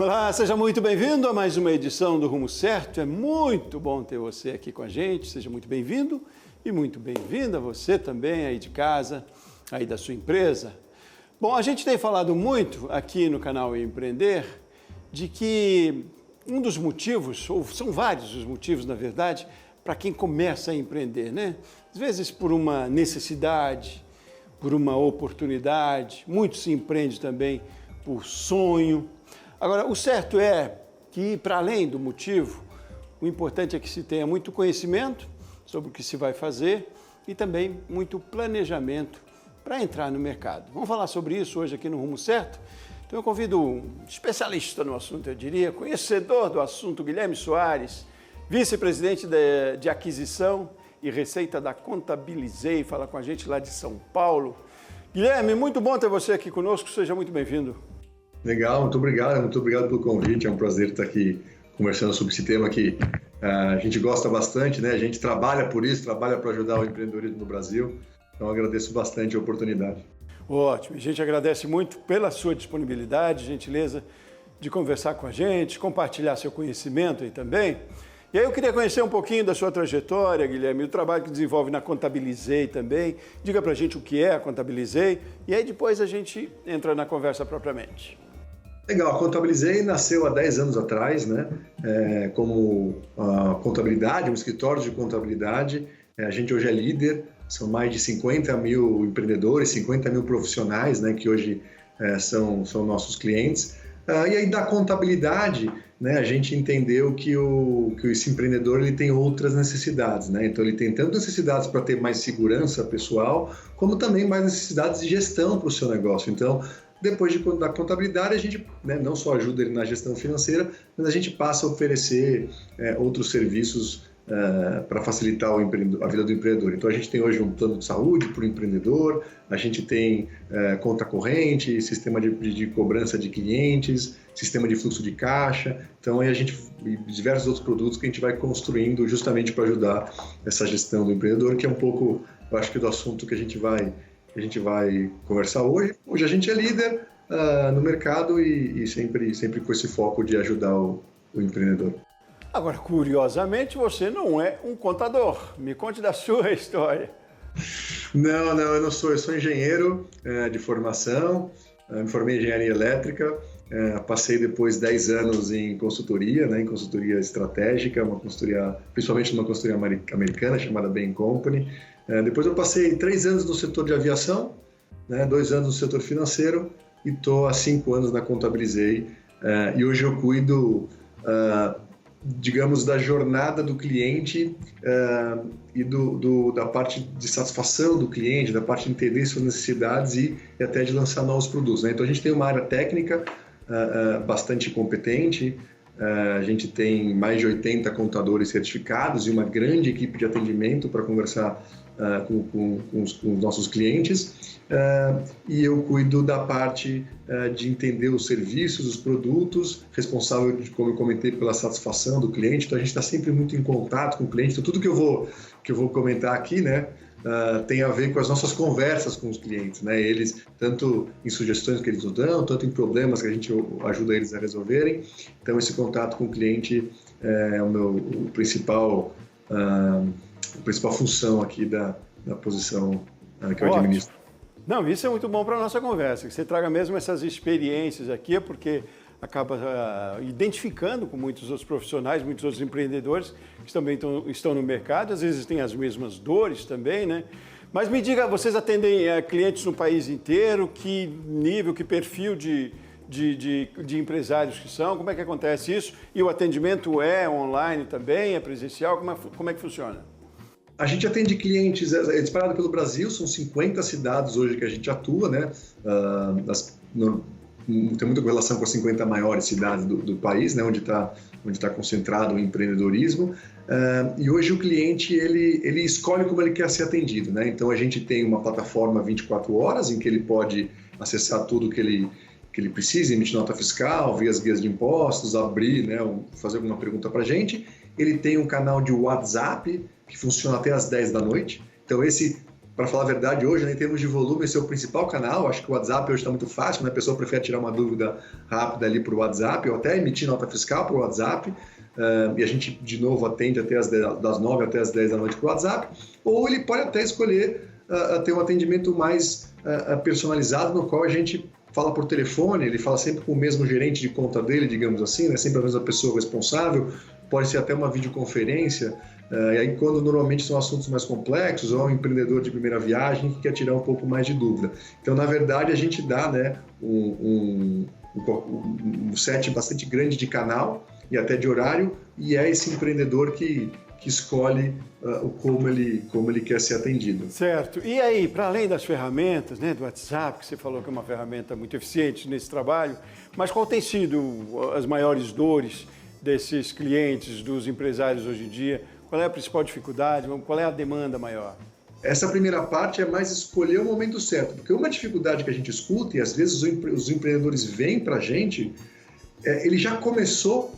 Olá, seja muito bem-vindo a mais uma edição do Rumo Certo. É muito bom ter você aqui com a gente. Seja muito bem-vindo e muito bem-vinda você também aí de casa, aí da sua empresa. Bom, a gente tem falado muito aqui no canal Empreender de que um dos motivos, ou são vários os motivos, na verdade, para quem começa a empreender, né? Às vezes por uma necessidade, por uma oportunidade, muito se empreende também por sonho. Agora, o certo é que, para além do motivo, o importante é que se tenha muito conhecimento sobre o que se vai fazer e também muito planejamento para entrar no mercado. Vamos falar sobre isso hoje aqui no Rumo Certo? Então eu convido um especialista no assunto, eu diria, conhecedor do assunto, Guilherme Soares, vice-presidente de aquisição e receita da Contabilizei, fala com a gente lá de São Paulo. Guilherme, muito bom ter você aqui conosco, seja muito bem-vindo. Legal, muito obrigado pelo convite, é um prazer estar aqui conversando sobre esse tema que a gente gosta bastante, né? A gente trabalha por isso, trabalha para ajudar o empreendedorismo no Brasil, então agradeço bastante a oportunidade. Ótimo, a gente agradece muito pela sua disponibilidade, gentileza de conversar com a gente, compartilhar seu conhecimento aí também. E aí eu queria conhecer um pouquinho da sua trajetória, Guilherme, o trabalho que desenvolve na Contabilizei também. Diga pra gente o que é a Contabilizei e aí depois a gente entra na conversa propriamente. Legal, a Contabilizei nasceu há 10 anos atrás, né? Como contabilidade, um escritório de contabilidade. A gente hoje é líder, são mais de 50 mil empreendedores, 50 mil profissionais, né, que hoje são nossos clientes. E aí da contabilidade, né, a gente entendeu que esse empreendedor ele tem outras necessidades, né? Então ele tem tanto necessidades para ter mais segurança pessoal, como também mais necessidades de gestão para o seu negócio. Então, depois da contabilidade, a gente, né, não só ajuda ele na gestão financeira, mas a gente passa a oferecer outros serviços para facilitar a vida do empreendedor. Então a gente tem hoje um plano de saúde para o empreendedor, a gente tem conta corrente, sistema de cobrança de clientes, sistema de fluxo de caixa, então aí e diversos outros produtos que a gente vai construindo justamente para ajudar essa gestão do empreendedor, que é um pouco, eu acho que do assunto que a gente vai conversar hoje. Hoje a gente é líder no mercado e sempre com esse foco de ajudar o empreendedor. Agora, curiosamente, você não é um contador. Me conte da sua história. Não, eu não sou. Eu sou engenheiro de formação, me formei em engenharia elétrica, passei depois 10 anos em consultoria, né, em consultoria estratégica, principalmente numa consultoria americana chamada Bain Company. Depois eu passei 3 anos no setor de aviação, né, 2 anos no setor financeiro e estou há 5 anos na Contabilizei. E hoje eu cuido digamos, da jornada do cliente e da parte de satisfação do cliente, da parte de entender suas necessidades e até de lançar novos produtos, né? Então a gente tem uma área técnica bastante competente, a gente tem mais de 80 contadores certificados e uma grande equipe de atendimento para conversar com os nossos clientes, e eu cuido da parte de entender os serviços, os produtos, responsável, como eu comentei, pela satisfação do cliente. Então a gente está sempre muito em contato com o cliente. Então tudo que eu vou comentar aqui, né, tem a ver com as nossas conversas com os clientes, né? Eles, tanto em sugestões que eles nos dão, tanto em problemas que a gente ajuda eles a resolverem. Então esse contato com o cliente é a principal função aqui da posição que eu administro. Não, isso é muito bom para a nossa conversa, que você traga mesmo essas experiências aqui, porque acaba identificando com muitos outros profissionais, muitos outros empreendedores que também estão no mercado, às vezes têm as mesmas dores também, né? Mas me diga, vocês atendem clientes no país inteiro? Que nível, que perfil de empresários que são? Como é que acontece isso? E o atendimento é online também, é presencial? Como é que funciona? A gente atende clientes espalhados pelo Brasil, são 50 cidades hoje que a gente atua, né? Tem muita relação com as 50 maiores cidades do país, né? Onde está concentrado o empreendedorismo. E hoje o cliente ele escolhe como ele quer ser atendido, né? Então a gente tem uma plataforma 24 horas em que ele pode acessar tudo que ele precisa, emitir nota fiscal, ver as guias de impostos, abrir, né? Fazer alguma pergunta para a gente. Ele tem um canal de WhatsApp que funciona até às 10 da noite. Então esse para falar a verdade, hoje, né, em termos de volume, esse é o principal canal. Acho que o WhatsApp hoje está muito fácil, né? A pessoa prefere tirar uma dúvida rápida ali para o WhatsApp, ou até emitir nota fiscal para o WhatsApp. E a gente, de novo, atende até das 9 até as 10 da noite para o WhatsApp. Ou ele pode até escolher ter um atendimento mais personalizado, no qual a gente fala por telefone, ele fala sempre com o mesmo gerente de conta dele, digamos assim, né? Sempre a mesma pessoa responsável, pode ser até uma videoconferência. E aí, quando normalmente são assuntos mais complexos, ou um empreendedor de primeira viagem que quer tirar um pouco mais de dúvida. Então, na verdade, a gente dá, né, um set bastante grande de canal e até de horário, e é esse empreendedor que escolhe como ele quer ser atendido. Certo. E aí, para além das ferramentas, né, do WhatsApp, que você falou que é uma ferramenta muito eficiente nesse trabalho, mas qual tem sido as maiores dores desses clientes, dos empresários hoje em dia? Qual é a principal dificuldade? Qual é a demanda maior? Essa primeira parte é mais escolher o momento certo, porque uma dificuldade que a gente escuta, e às vezes os empreendedores vêm para a gente, ele já começou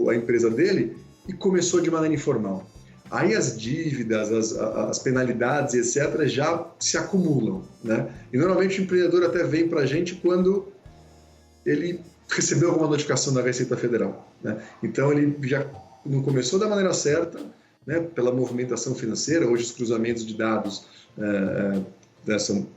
a empresa dele e começou de maneira informal. Aí as dívidas, as penalidades, etc., já se acumulam, né? E normalmente o empreendedor até vem para a gente quando ele recebeu alguma notificação da Receita Federal, né? Então ele já não começou da maneira certa, né? Pela movimentação financeira. Hoje os cruzamentos de dados estão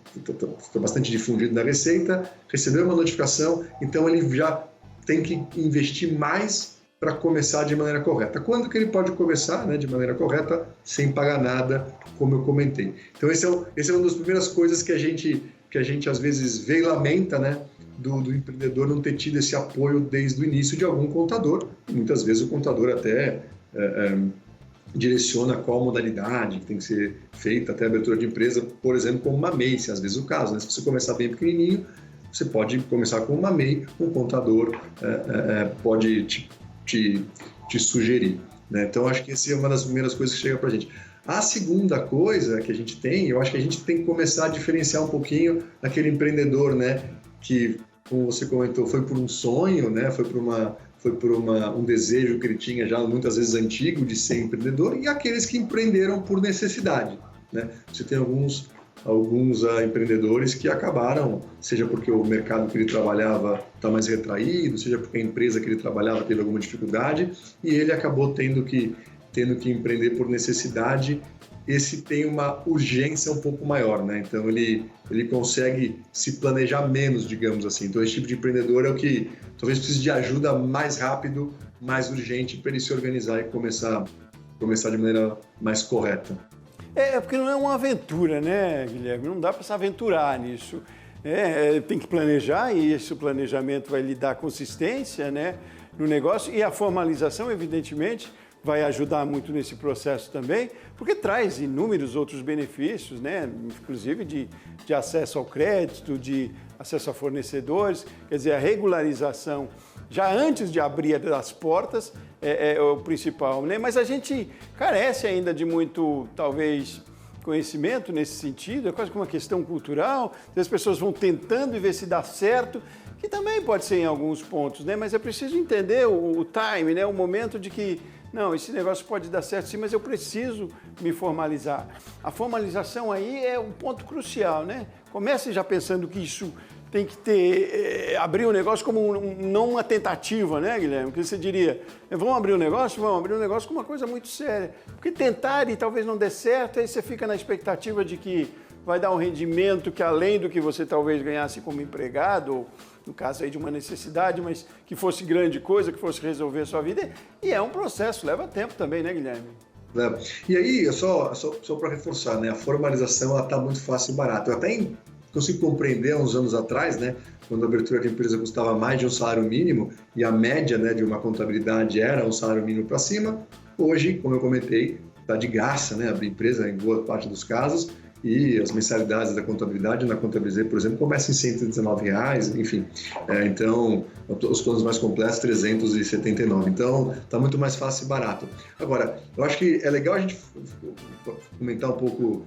bastante difundidos na Receita, recebeu uma notificação, então ele já tem que investir mais para começar de maneira correta. Quando que ele pode começar, né, de maneira correta, sem pagar nada, como eu comentei. Então esse é uma das primeiras coisas que a gente às vezes vê e lamenta, né, do empreendedor não ter tido esse apoio desde o início de algum contador. Muitas vezes o contador até direciona qual modalidade que tem que ser feita até a abertura de empresa, por exemplo, como uma MEI, se às vezes o caso, né? Se você começar bem pequenininho, você pode começar com uma MEI, um contador pode te sugerir, né? Então, acho que essa é uma das primeiras coisas que chega para a gente. A segunda coisa que a gente tem, eu acho que a gente tem que começar a diferenciar um pouquinho aquele empreendedor, né, que, como você comentou, foi por um sonho, né, foi por um desejo que ele tinha já muitas vezes antigo de ser empreendedor, e aqueles que empreenderam por necessidade, né? Você tem alguns empreendedores que acabaram, seja porque o mercado que ele trabalhava está mais retraído, seja porque a empresa que ele trabalhava teve alguma dificuldade e ele acabou tendo que empreender por necessidade. Esse tem uma urgência um pouco maior, né? Então ele consegue se planejar menos, digamos assim. Então esse tipo de empreendedor é o que talvez precise de ajuda mais rápido, mais urgente para ele se organizar e começar de maneira mais correta. Porque não é uma aventura, né, Guilherme? Não dá para se aventurar nisso. Tem que planejar e esse planejamento vai lhe dar consistência, né, no negócio. E a formalização, evidentemente, vai ajudar muito nesse processo também, porque traz inúmeros outros benefícios, né, inclusive de acesso ao crédito, de acesso a fornecedores. Quer dizer, a regularização, já antes de abrir as portas, é o principal, né? Mas a gente carece ainda de muito, talvez, conhecimento nesse sentido, é quase como uma questão cultural. As pessoas vão tentando e ver se dá certo, que também pode ser em alguns pontos, né? Mas é preciso entender o time, né? O momento de que, não, esse negócio pode dar certo sim, mas eu preciso me formalizar. A formalização aí é um ponto crucial, né? Comece já pensando que isso tem que abrir um negócio como não uma tentativa, né, Guilherme? Que você diria, vamos abrir um negócio com uma coisa muito séria. Porque tentar e talvez não dê certo, aí você fica na expectativa de que vai dar um rendimento que além do que você talvez ganhasse como empregado, ou no caso aí de uma necessidade, mas que fosse grande coisa, que fosse resolver a sua vida. E é um processo, leva tempo também, né, Guilherme? E aí, só para reforçar, né, a formalização ela está muito fácil e barata. Eu até consigo compreender há uns anos atrás, né, quando a abertura de empresa custava mais de um salário mínimo e a média, né, de uma contabilidade era um salário mínimo para cima. Hoje, como eu comentei, está de graça, né, abrir empresa em boa parte dos casos, e as mensalidades da contabilidade na Contabilizei, por exemplo, começam em R$ 119, enfim. Então, os planos mais completos, R$ 379. Então, está muito mais fácil e barato. Agora, eu acho que é legal a gente comentar um pouco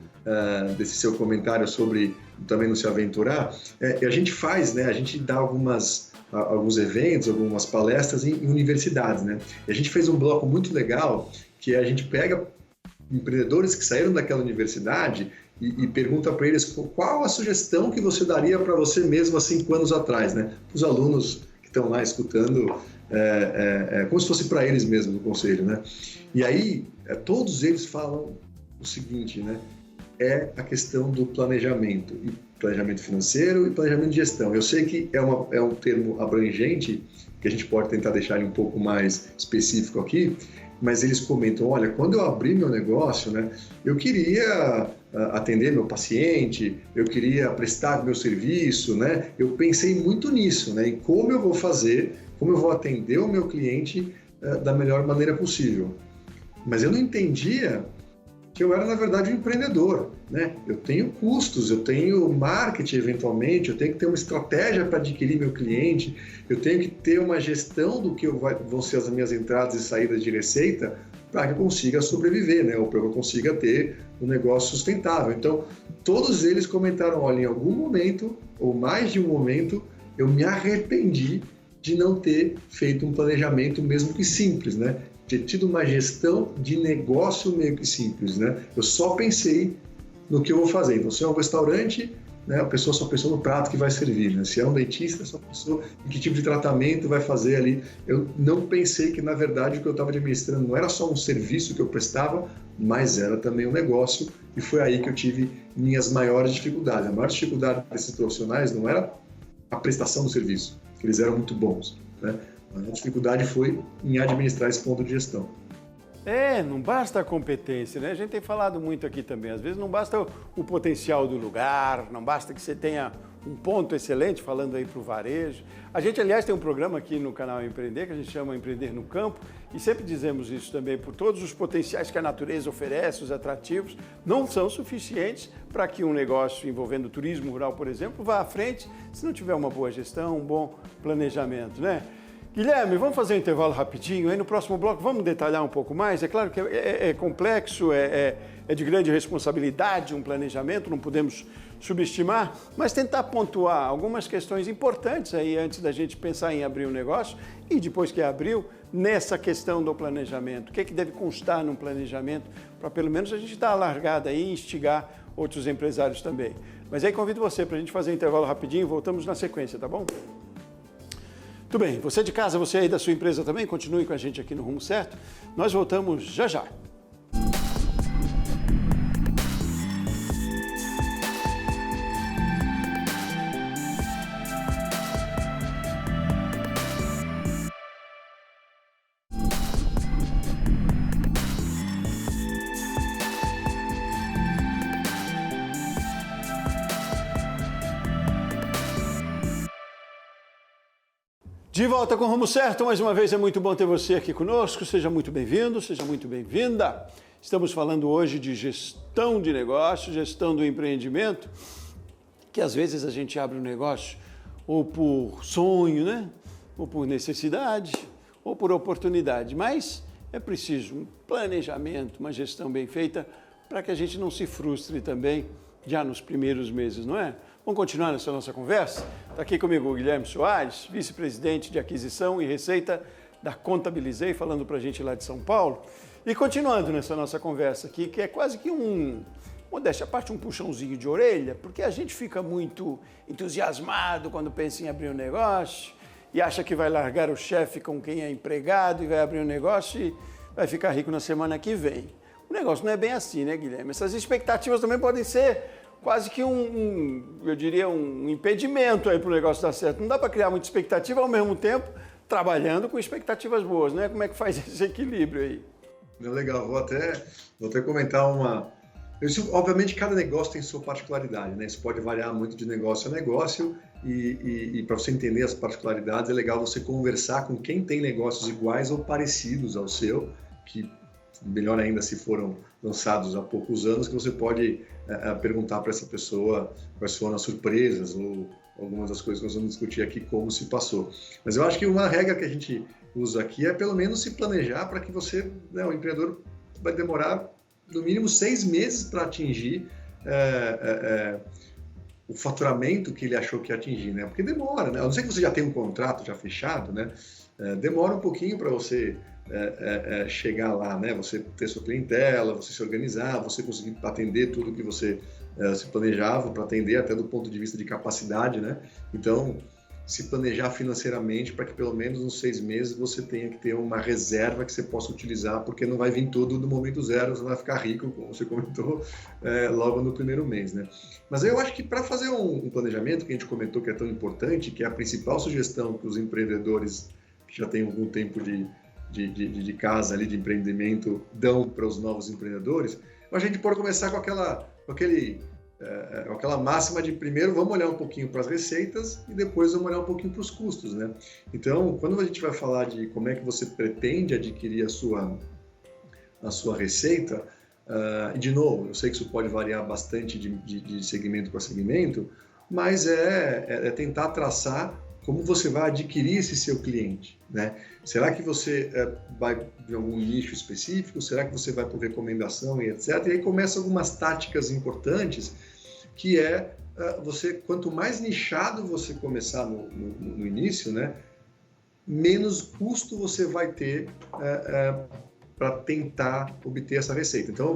desse seu comentário sobre também não se aventurar. A gente faz, né? A gente dá alguns eventos, algumas palestras em universidades, né? E a gente fez um bloco muito legal, que a gente pega empreendedores que saíram daquela universidade e pergunta para eles qual a sugestão que você daria para você mesmo há 5 anos atrás, né? Os alunos que estão lá escutando, como se fosse para eles mesmos o conselho, né? E aí, todos eles falam o seguinte, né? É a questão do planejamento, e planejamento financeiro e planejamento de gestão. Eu sei que é um termo abrangente, que a gente pode tentar deixar ele um pouco mais específico aqui, mas eles comentam, olha, quando eu abri meu negócio, né, eu queria atender meu paciente, eu queria prestar meu serviço, né, eu pensei muito nisso, né, em como eu vou fazer, como eu vou atender o meu cliente da melhor maneira possível. Mas eu não entendia que eu era, na verdade, um empreendedor, né? Eu tenho custos, eu tenho marketing, eventualmente, eu tenho que ter uma estratégia para adquirir meu cliente, eu tenho que ter uma gestão do que vão ser as minhas entradas e saídas de receita para que eu consiga sobreviver, né? Ou para que eu consiga ter um negócio sustentável. Então, todos eles comentaram, olha, em algum momento, ou mais de um momento, eu me arrependi de não ter feito um planejamento, mesmo que simples, né? Ter tido uma gestão de negócio meio que simples, né? Eu só pensei no que eu vou fazer. Então, se é um restaurante, né, a pessoa só pensou no prato que vai servir, né? Se é um dentista, só pensou em que tipo de tratamento vai fazer ali. Eu não pensei que, na verdade, o que eu estava administrando não era só um serviço que eu prestava, mas era também um negócio, e foi aí que eu tive minhas maiores dificuldades. A maior dificuldade desses profissionais não era a prestação do serviço, que eles eram muito bons, né? A dificuldade foi em administrar esse ponto de gestão. Não basta a competência, né? A gente tem falado muito aqui também. Às vezes não basta o potencial do lugar, não basta que você tenha um ponto excelente, falando aí para o varejo. A gente, aliás, tem um programa aqui no canal Empreender, que a gente chama Empreender no Campo, e sempre dizemos isso também, por todos os potenciais que a natureza oferece, os atrativos, não são suficientes para que um negócio envolvendo turismo rural, por exemplo, vá à frente se não tiver uma boa gestão, um bom planejamento, né? Guilherme, vamos fazer um intervalo rapidinho, aí no próximo bloco vamos detalhar um pouco mais. É claro que é complexo, é de grande responsabilidade um planejamento, não podemos subestimar, mas tentar pontuar algumas questões importantes aí antes da gente pensar em abrir um negócio e depois que abriu, nessa questão do planejamento. O que é que deve constar num planejamento para pelo menos a gente dar a largada aí e instigar outros empresários também. Mas aí convido você para a gente fazer um intervalo rapidinho, voltamos na sequência, tá bom? Tudo bem, você de casa, você aí da sua empresa também, continue com a gente aqui no Rumo Certo. Nós voltamos já já. De volta com o Rumo Certo, mais uma vez é muito bom ter você aqui conosco, seja muito bem-vindo, seja muito bem-vinda. Estamos falando hoje de gestão de negócio, gestão do empreendimento, que às vezes a gente abre um negócio ou por sonho, né? Ou por necessidade, ou por oportunidade, mas é preciso um planejamento, uma gestão bem feita para que a gente não se frustre também já nos primeiros meses, não é? Vamos continuar nessa nossa conversa? Está aqui comigo o Guilherme Soares, vice-presidente de aquisição e receita da Contabilizei, falando para a gente lá de São Paulo. E continuando nessa nossa conversa aqui, que é quase que modéstia à parte, um puxãozinho de orelha, porque a gente fica muito entusiasmado quando pensa em abrir um negócio e acha que vai largar o chefe com quem é empregado e vai abrir um negócio e vai ficar rico na semana que vem. O negócio não é bem assim, né, Guilherme? Essas expectativas também podem ser quase que eu diria, um impedimento aí para o negócio dar certo. Não dá para criar muita expectativa ao mesmo tempo, trabalhando com expectativas boas, né? Como é que faz esse equilíbrio aí? Legal, vou até comentar obviamente, cada negócio tem sua particularidade, né? Isso pode variar muito de negócio a negócio e para você entender as particularidades, é legal você conversar com quem tem negócios iguais ou parecidos ao seu, que melhor ainda se foram lançados há poucos anos, que você pode perguntar para essa pessoa quais foram as surpresas ou algumas das coisas que nós vamos discutir aqui, como se passou. Mas eu acho que uma regra que a gente usa aqui é pelo menos se planejar para que você, né, o empreendedor vai demorar no mínimo 6 meses para atingir o faturamento que ele achou que ia atingir, né? Porque demora, né? A não ser que você já tenha um contrato já fechado, né? Demora um pouquinho para você chegar lá, né? Você ter sua clientela, você se organizar, você conseguir atender tudo que você se planejava para atender, até do ponto de vista de capacidade, né? Então, se planejar financeiramente para que pelo menos nos 6 meses você tenha que ter uma reserva que você possa utilizar, porque não vai vir tudo no momento zero, você vai ficar rico, como você comentou, logo no primeiro mês, né? Mas eu acho que para fazer um planejamento, que a gente comentou que é tão importante, que é a principal sugestão que os empreendedores que já têm algum tempo de casa ali, de empreendimento, dão para os novos empreendedores, a gente pode começar com aquela máxima de primeiro vamos olhar um pouquinho para as receitas e depois vamos olhar um pouquinho para os custos, né? Então, quando a gente vai falar de como é que você pretende adquirir a sua receita, e de novo, eu sei que isso pode variar bastante de segmento para segmento, mas é tentar traçar como você vai adquirir esse seu cliente, né? Será que você vai de algum nicho específico? Será que você vai por recomendação e etc? E aí começam algumas táticas importantes, que você, quanto mais nichado você começar no início, né, menos custo você vai ter para tentar obter essa receita. Então,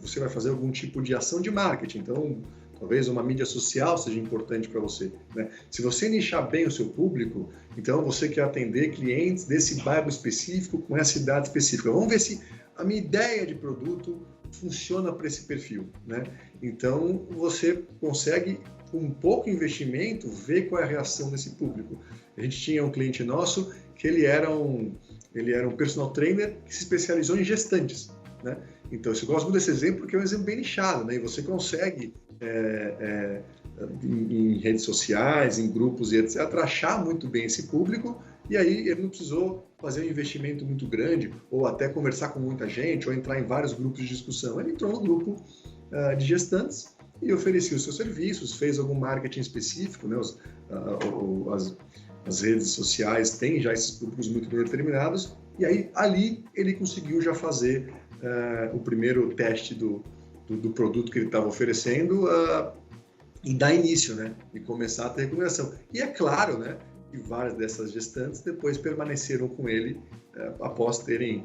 você vai fazer algum tipo de ação de marketing. Então, talvez uma mídia social seja importante para você, né? Se você nichar bem o seu público, então você quer atender clientes desse bairro específico, com essa idade específica. Vamos ver se a minha ideia de produto funciona para esse perfil, né? Então, você consegue, com pouco investimento, ver qual é a reação desse público. A gente tinha um cliente nosso que ele era um personal trainer que se especializou em gestantes, né? Então, eu gosto muito desse exemplo porque é um exemplo bem nichado, né? E você consegue, em redes sociais, em grupos e etc., achar muito bem esse público, e aí ele não precisou fazer um investimento muito grande, ou até conversar com muita gente, ou entrar em vários grupos de discussão. Ele entrou no grupo de gestantes e oferecia os seus serviços, fez algum marketing específico, né? As redes sociais têm já esses públicos muito bem determinados, e aí ali ele conseguiu já fazer o primeiro teste do produto que ele estava oferecendo e dar início, né? E começar a ter recomendação. E é claro, né, que várias dessas gestantes depois permaneceram com ele após terem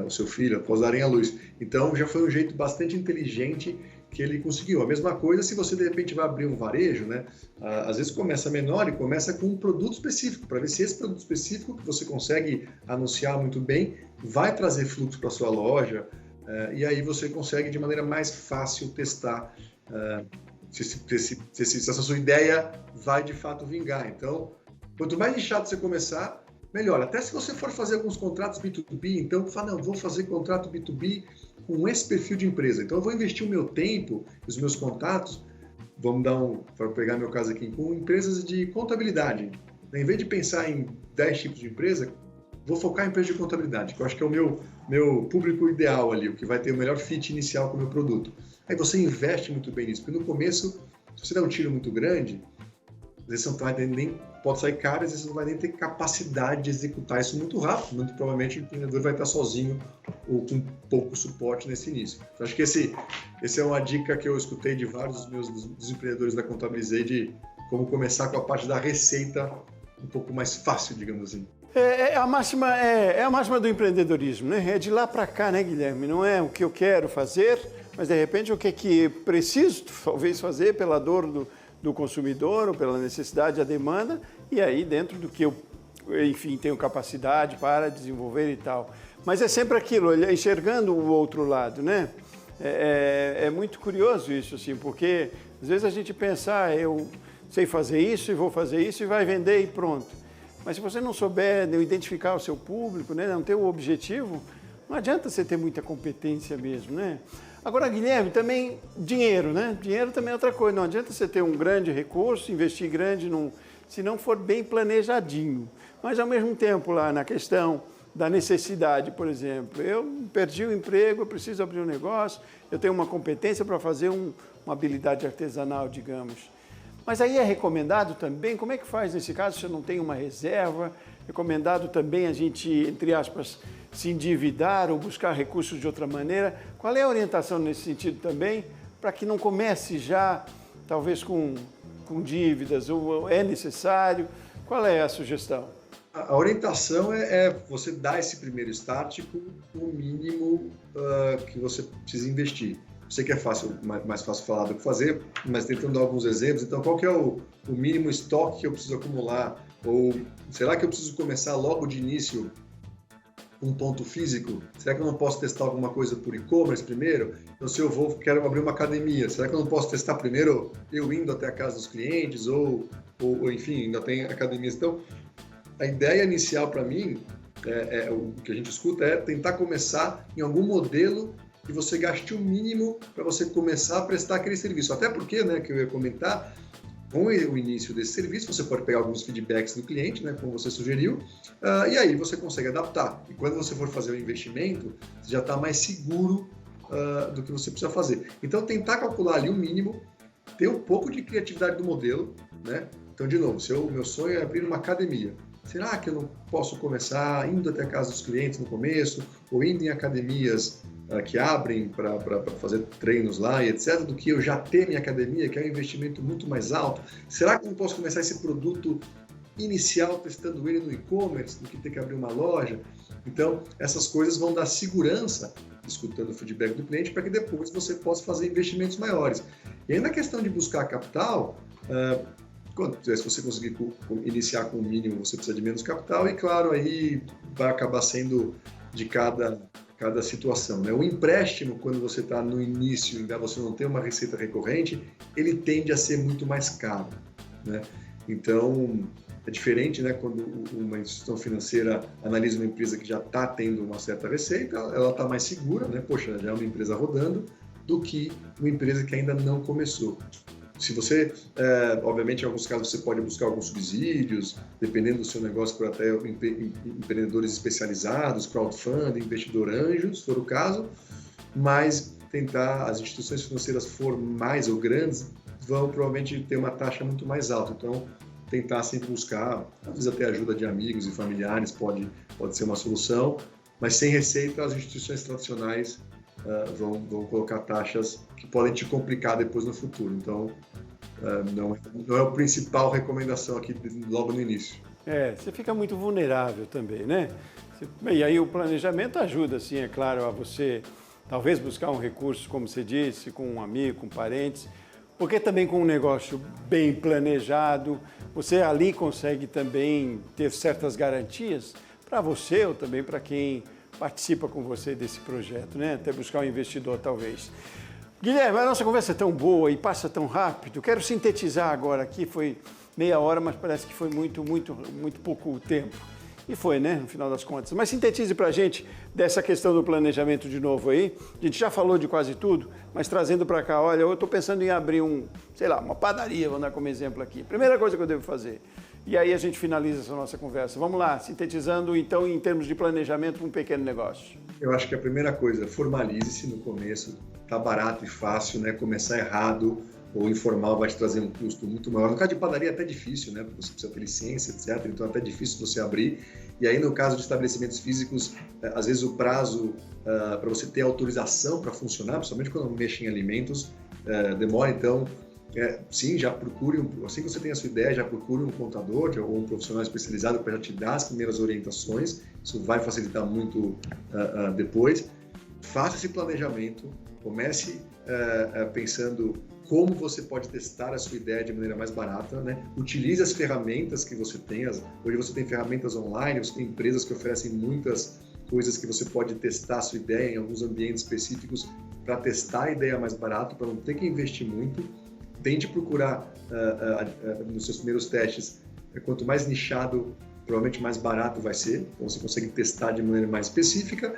o seu filho, após darem à luz. Então já foi um jeito bastante inteligente que ele conseguiu. A mesma coisa se você de repente vai abrir um varejo, né? Às vezes começa menor e começa com um produto específico, para ver se esse produto específico que você consegue anunciar muito bem vai trazer fluxo para sua loja, e aí você consegue de maneira mais fácil testar se essa sua ideia vai de fato vingar. Então, quanto mais nichado você começar, melhor. Até se você for fazer alguns contratos B2B, então fala, não, vou fazer contrato B2B com esse perfil de empresa. Então eu vou investir o meu tempo, os meus contatos, para pegar meu caso aqui, com empresas de contabilidade. Em vez de pensar em 10 tipos de empresa, vou focar em empresa de contabilidade, que eu acho que é o meu público ideal ali, o que vai ter o melhor fit inicial com o meu produto. Aí você investe muito bem nisso, porque no começo, se você der um tiro muito grande, às vezes você não vai nem pode sair caro, às vezes você não vai nem ter capacidade de executar isso muito rápido. Muito provavelmente o empreendedor vai estar sozinho ou com pouco suporte nesse início. Então, acho que esse é uma dica que eu escutei de vários dos empreendedores da Contabilizei, de como começar com a parte da receita um pouco mais fácil, digamos assim. A máxima do empreendedorismo, né? É de lá para cá, né, Guilherme? Não é o que eu quero fazer, mas de repente o que preciso talvez fazer pela dor do consumidor, ou pela necessidade, a demanda, e aí dentro do que eu, enfim, tenho capacidade para desenvolver e tal. Mas é sempre aquilo, enxergando o outro lado, né? É muito curioso isso, assim, porque às vezes a gente pensa, eu sei fazer isso e vou fazer isso e vai vender e pronto. Mas se você não souber identificar o seu público, né, não ter o objetivo, não adianta você ter muita competência mesmo, né? Agora, Guilherme, também dinheiro, né? Dinheiro também é outra coisa. Não adianta você ter um grande recurso, investir grande se não for bem planejadinho. Mas, ao mesmo tempo, lá na questão da necessidade, por exemplo, eu perdi o emprego, eu preciso abrir um negócio, eu tenho uma competência para fazer uma habilidade artesanal, digamos. Mas aí é recomendado também, como é que faz nesse caso se eu não tenho uma reserva? Recomendado também a gente, entre aspas, se endividar ou buscar recursos de outra maneira. Qual é a orientação nesse sentido também, para que não comece já, talvez com dívidas, ou é necessário? Qual é a sugestão? A orientação é você dar esse primeiro start com o mínimo que você precisa investir. Eu sei que é mais fácil falar do que fazer, mas tentando dar alguns exemplos. Então, qual que é o mínimo estoque que eu preciso acumular? Ou será que eu preciso começar logo de início um ponto físico? Será que eu não posso testar alguma coisa por e-commerce primeiro? Então, se eu quero abrir uma academia, será que eu não posso testar primeiro eu indo até a casa dos clientes? Ou enfim, ainda tem academias. Então, a ideia inicial para mim, o que a gente escuta é tentar começar em algum modelo que você gaste o mínimo para você começar a prestar aquele serviço. Até porque, né, que eu ia comentar, com o início desse serviço, você pode pegar alguns feedbacks do cliente, né, como você sugeriu, e aí você consegue adaptar. E quando você for fazer o investimento, você já está mais seguro do que você precisa fazer. Então, tentar calcular ali o mínimo, ter um pouco de criatividade do modelo, né? Então, de novo, meu sonho é abrir uma academia. Será que eu não posso começar indo até a casa dos clientes no começo, ou indo em academias que abrem para fazer treinos lá e etc., do que eu já ter minha academia, que é um investimento muito mais alto? Será que eu não posso começar esse produto inicial testando ele no e-commerce, do que ter que abrir uma loja? Então, essas coisas vão dar segurança, escutando o feedback do cliente, para que depois você possa fazer investimentos maiores. E aí, na questão de buscar capital, se você conseguir iniciar com o mínimo, você precisa de menos capital e, claro, aí vai acabar sendo de cada situação, né? O empréstimo, quando você está no início, ainda você não tem uma receita recorrente, ele tende a ser muito mais caro, né? Então, é diferente, né? Quando uma instituição financeira analisa uma empresa que já está tendo uma certa receita, ela está mais segura, né? Poxa, já é uma empresa rodando, do que uma empresa que ainda não começou. Se você, obviamente, em alguns casos você pode buscar alguns subsídios, dependendo do seu negócio, por até empreendedores especializados, crowdfunding, investidor anjo, se for o caso, mas tentar, as instituições financeiras formais ou grandes vão provavelmente ter uma taxa muito mais alta, então tentar sempre buscar, às vezes até ajuda de amigos e familiares pode ser uma solução, mas sem receita as instituições tradicionais vão colocar taxas que podem te complicar depois no futuro. Então, não é a principal recomendação aqui logo no início. Você fica muito vulnerável também, né? E aí o planejamento ajuda, sim, é claro, a você talvez buscar um recurso, como você disse, com um amigo, com parentes, porque também com um negócio bem planejado, você ali consegue também ter certas garantias para você ou também para quem participa com você desse projeto, né? Até buscar um investidor, talvez. Guilherme, a nossa conversa é tão boa e passa tão rápido. Quero sintetizar agora aqui, foi meia hora, mas parece que foi muito pouco tempo. E foi, né, no final das contas. Mas sintetize para a gente dessa questão do planejamento de novo aí. A gente já falou de quase tudo, mas trazendo para cá, olha, eu estou pensando em abrir uma padaria, vou dar como exemplo aqui. Primeira coisa que eu devo fazer. E aí a gente finaliza essa nossa conversa. Vamos lá, sintetizando então em termos de planejamento um pequeno negócio. Eu acho que a primeira coisa, formalize-se no começo. Tá barato e fácil, né? Começar errado ou informal vai te trazer um custo muito maior. No caso de padaria é até difícil, né? Porque você precisa ter licença, etc. Então é até difícil você abrir. E aí no caso de estabelecimentos físicos, às vezes o prazo para você ter autorização para funcionar, principalmente quando mexe em alimentos, demora. Então, sim, já procure, assim que você tem a sua ideia, já procure um contador ou um profissional especializado para já te dar as primeiras orientações. Isso vai facilitar muito depois. Faça esse planejamento, comece pensando como você pode testar a sua ideia de maneira mais barata, né? Utilize as ferramentas que você tem. Hoje você tem ferramentas online, você tem empresas que oferecem muitas coisas que você pode testar a sua ideia em alguns ambientes específicos para testar a ideia mais barato, para não ter que investir muito. Tente procurar nos seus primeiros testes, quanto mais nichado, provavelmente mais barato vai ser, então você consegue testar de maneira mais específica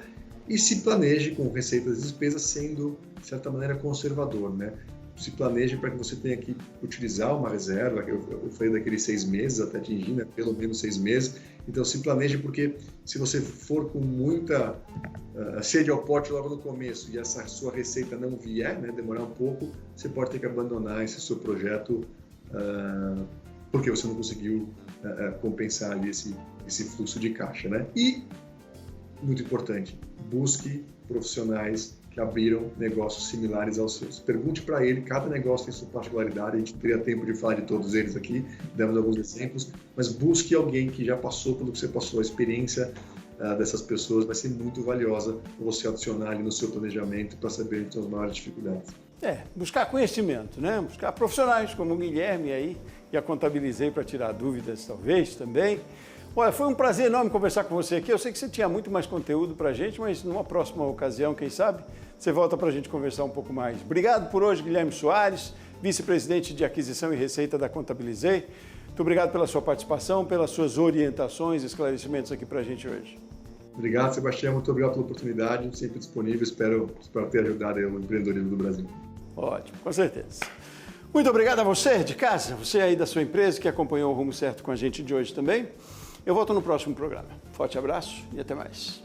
e se planeje com receitas e despesas sendo, de certa maneira, conservador, né? Se planeje para que você tenha que utilizar uma reserva, eu falei daqueles 6 meses até atingir, né? Pelo menos 6 meses, então se planeje porque se você for com muita sede ao pote logo no começo e essa sua receita não vier, né, demorar um pouco, você pode ter que abandonar esse seu projeto porque você não conseguiu compensar ali esse fluxo de caixa, né? E, muito importante, busque profissionais que abriram negócios similares aos seus. Pergunte para ele, cada negócio tem sua particularidade, a gente não teria tempo de falar de todos eles aqui, demos alguns exemplos, mas busque alguém que já passou pelo que você passou, a experiência dessas pessoas vai ser muito valiosa para você adicionar ali no seu planejamento para saber as suas maiores dificuldades. Buscar conhecimento, né? Buscar profissionais como o Guilherme aí, que a Contabilizei para tirar dúvidas talvez também. Olha, foi um prazer enorme conversar com você aqui. Eu sei que você tinha muito mais conteúdo para a gente, mas numa próxima ocasião, quem sabe, você volta para a gente conversar um pouco mais. Obrigado por hoje, Guilherme Soares, vice-presidente de Aquisição e Receita da Contabilizei. Muito obrigado pela sua participação, pelas suas orientações e esclarecimentos aqui para a gente hoje. Obrigado, Sebastião. Muito obrigado pela oportunidade. Sempre disponível. Espero ter ajudado o empreendedorismo do Brasil. Ótimo, com certeza. Muito obrigado a você de casa, você aí da sua empresa que acompanhou o Rumo Certo com a gente de hoje também. Eu volto no próximo programa. Forte abraço e até mais.